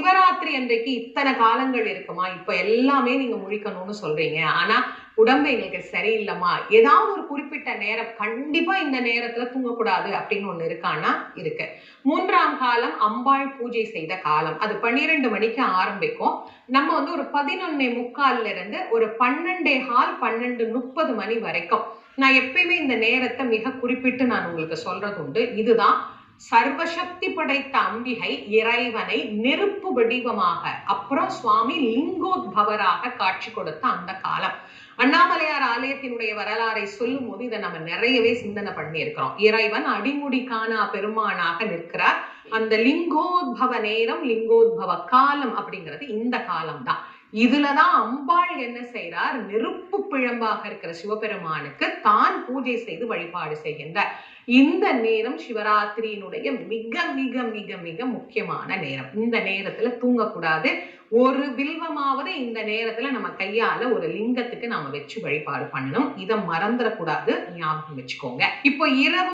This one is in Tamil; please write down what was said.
சிவராத்திரி அன்றைக்கு இத்தனை காலங்கள் இருக்குமா? இப்ப எல்லாமே நீங்க முழிக்கணும்னு சொல்றீங்க. ஆனா உடம்பு எங்களுக்கு சரியில்லைம்மா, ஏதாவது ஒரு குறிப்பிட்ட நேரம் கண்டிப்பா இந்த நேரத்துல தூங்கக்கூடாது அப்படின்னு ஒண்ணு இருக்கான்னா இருக்கு. 3ஆம் காலம் அம்பாள் பூஜை செய்த காலம். அது 12 மணிக்கு ஆரம்பிக்கும். நம்ம வந்து ஒரு 11:45 இருந்து ஒரு 12:15 12:30 மணி வரைக்கும். நான் எப்பயுமே இந்த நேரத்தை மிக குறிப்பிட்டு நான் உங்களுக்கு சொல்றது உண்டு. இதுதான் சர்வசக்தி படைத்த அம்பிகை இறைவனை நெருப்பு வடிவமாக, அப்புறம் சுவாமி லிங்கோத்பவராக காட்சி கொடுத்த அந்த காலம். அண்ணாமலையார் ஆலயத்தினுடைய வரலாறை சொல்லும் போது இதை நம்ம நிறையவே சிந்தனை பண்ணி இருக்கிறோம். இறைவன் அடிமுடி காணா பெருமானாக நிற்கிறார். அந்த லிங்கோத்பவ நேரம், லிங்கோத்பவ காலம் அப்படிங்கிறது இந்த காலம் தான். இதுலதான் அம்பாள் என்ன செய்யறார்? நெருப்பு பிழம்பாக இருக்கிற சிவபெருமானுக்கு தான் பூஜை செய்து வழிபாடு செய்கின்றார். இந்த நேரம் சிவராத்திரியினுடைய மிக மிக மிக மிக முக்கியமான நேரம். இந்த நேரத்துல தூங்கக்கூடாது. ஒரு வில்வமாவது இந்த நேரத்துல நம்ம கையால ஒரு லிங்கத்துக்கு நாம வச்சு வழிபாடு பண்ணணும். இதை மறந்துடக்கூடாது, ஞாபகம் வச்சுக்கோங்க. இப்போ இரவு